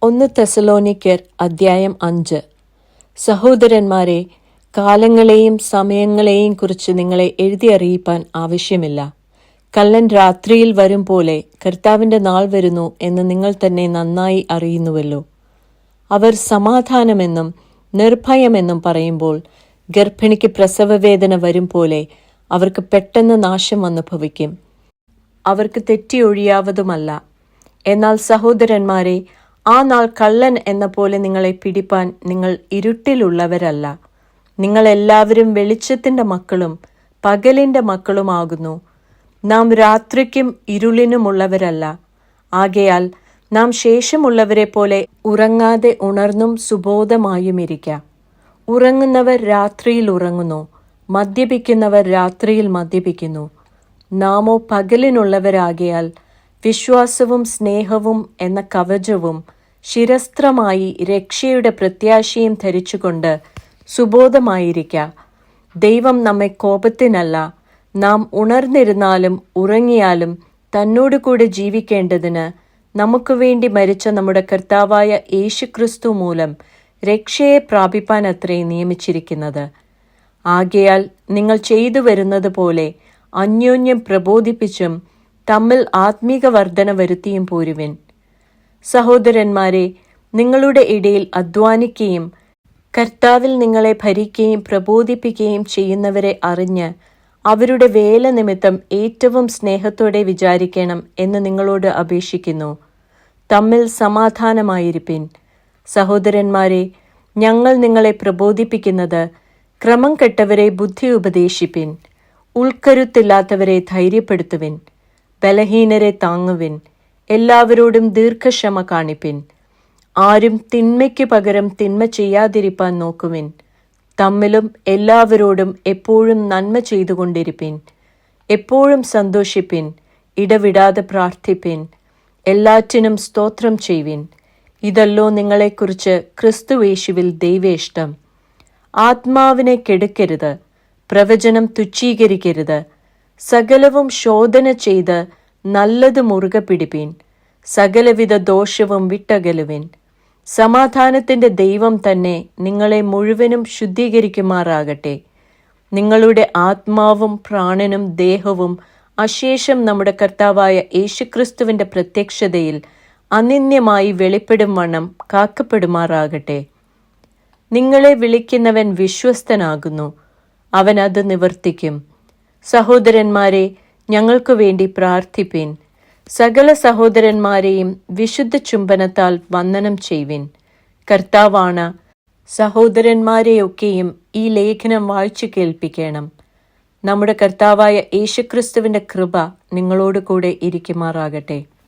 1 തെസ്സലോനിക്കർ അധ്യായം 5. സഹോദരന്മാരെ, കാലങ്ങളെയും സമയങ്ങളെയും കുറിച്ച് നിങ്ങളെ എഴുതി അറിയിപ്പാൻ ആവശ്യമില്ല. കള്ളൻ രാത്രിയിൽ വരും പോലെ കർത്താവിന്റെ നാൾ വരുന്നു എന്ന് നിങ്ങൾ തന്നെ നന്നായി അറിയുന്നുവല്ലോ. അവർ സമാധാനമെന്നും നിർഭയമെന്നും പറയുമ്പോൾ ഗർഭിണിക്ക് പ്രസവവേദന വരും പോലെ അവർക്ക് പെട്ടെന്ന് നാശം വന്നു ഭവിക്കും. അവർക്ക് തെറ്റിയൊഴിയാവതുമല്ല. എന്നാൽ സഹോദരന്മാരെ, ആ നാൾ കള്ളൻ എന്ന പോലെ നിങ്ങളെ പിടിപ്പാൻ നിങ്ങൾ ഇരുട്ടിലുള്ളവരല്ല. നിങ്ങളെല്ലാവരും വെളിച്ചത്തിന്റെ മക്കളും പകലിന്റെ മക്കളുമാകുന്നു. നാം രാത്രിക്കും ഇരുളിനുമുള്ളവരല്ല. ആകയാൽ നാം ശേഷമുള്ളവരെ പോലെ ഉറങ്ങാതെ ഉണർന്നും സുബോധമായുമിരിക്കാം. ഉറങ്ങുന്നവർ രാത്രിയിൽ ഉറങ്ങുന്നു, മദ്യപിക്കുന്നവർ രാത്രിയിൽ മദ്യപിക്കുന്നു. നാമോ പകലിനുള്ളവരാകയാൽ വിശ്വാസവും സ്നേഹവും എന്ന കവചവും ശിരസ്ത്രമായി രക്ഷയുടെ പ്രത്യാശയും ധരിച്ചുകൊണ്ട് സുബോധമായിരിക്കാം. ദൈവം നമ്മെ കോപത്തിനല്ല, നാം ഉണർന്നിരുന്നാലും ഉറങ്ങിയാലും തന്നോടുകൂടെ ജീവിക്കേണ്ടതിന് നമുക്ക് വേണ്ടി മരിച്ച നമ്മുടെ കർത്താവായ യേശുക്രിസ്തു മൂലം രക്ഷയെ പ്രാപിപ്പാനത്രേ നിയമിച്ചിരിക്കുന്നത്. ആകയാൽ നിങ്ങൾ ചെയ്തു വരുന്നത് പോലെ അന്യോന്യം പ്രബോധിപ്പിച്ചും തമ്മിൽ ആത്മീക വർധന വരുത്തിയും പോരുവിൻ. സഹോദരന്മാരെ, നിങ്ങളുടെ ഇടയിൽ അധ്വാനിക്കുകയും കർത്താവിൽ നിങ്ങളെ ഭരിക്കുകയും പ്രബോധിപ്പിക്കുകയും ചെയ്യുന്നവരെ അറിഞ്ഞ് അവരുടെ വേല നിമിത്തം ഏറ്റവും സ്നേഹത്തോടെ വിചാരിക്കണം എന്ന് നിങ്ങളോട് അപേക്ഷിക്കുന്നു. തമ്മിൽ സമാധാനമായിരിപ്പിൻ. സഹോദരന്മാരെ, ഞങ്ങൾ നിങ്ങളെ പ്രബോധിപ്പിക്കുന്നത് ക്രമം കെട്ടവരെ ബുദ്ധി ഉപദേശിപ്പിൻ, ഉൾക്കരുത്തില്ലാത്തവരെ ധൈര്യപ്പെടുത്തുവിൻ, ബലഹീനരെ താങ്ങുവിൻ, എല്ലാവരോടും ദീർഘക്ഷമ കാണിപ്പിൻ. ആരും തിന്മയ്ക്കു പകരം തിന്മ ചെയ്യാതിരിപ്പാൻ നോക്കുവിൻ. തമ്മിലും എല്ലാവരോടും എപ്പോഴും നന്മ ചെയ്തുകൊണ്ടിരിപ്പിൻ. എപ്പോഴും സന്തോഷിപ്പിൻ, ഇടവിടാതെ പ്രാർത്ഥിപ്പിൻ, എല്ലാറ്റിനും സ്തോത്രം ചെയ്യുവിൻ. ഇതല്ലോ നിങ്ങളെക്കുറിച്ച് ക്രിസ്തുയേശുവിൽ ദൈവേഷ്ടം. ആത്മാവിനെ കെടുക്കരുത്, പ്രവചനം തുച്ഛീകരിക്കരുത്. സകലവും ശോധന ചെയ്ത് നല്ലത് മുറുകെ പിടിപ്പിൻ. സകലവിധ ദോഷവും വിട്ടകലുവിൻ. സമാധാനത്തിന്റെ ദൈവം തന്നെ നിങ്ങളെ മുഴുവനും ശുദ്ധീകരിക്കുമാറാകട്ടെ. നിങ്ങളുടെ ആത്മാവും പ്രാണനും ദേഹവും അശേഷം നമ്മുടെ കർത്താവായ യേശുക്രിസ്തുവിന്റെ പ്രത്യക്ഷതയിൽ അനിന്യമായി വെളിപ്പെടും വണ്ണം കാക്കപ്പെടുമാറാകട്ടെ. നിങ്ങളെ വിളിക്കുന്നവൻ വിശ്വസ്തനാകുന്നു, അവൻ അത് നിവർത്തിക്കും. സഹോദരന്മാരെ, ഞങ്ങൾക്കു വേണ്ടി പ്രാർത്ഥിപ്പിൻ. സകല സഹോദരന്മാരെയും വിശുദ്ധ ചുംബനത്താൽ വന്ദനം ചെയ്യുവിൻ. കർത്താവാണ്. സഹോദരന്മാരെയൊക്കെയും ഈ ലേഖനം വായിച്ചു കേൾപ്പിക്കണം. നമ്മുടെ കർത്താവായ യേശുക്രിസ്തുവിന്റെ കൃപ നിങ്ങളോട് കൂടെ ഇരിക്കുമാറാകട്ടെ.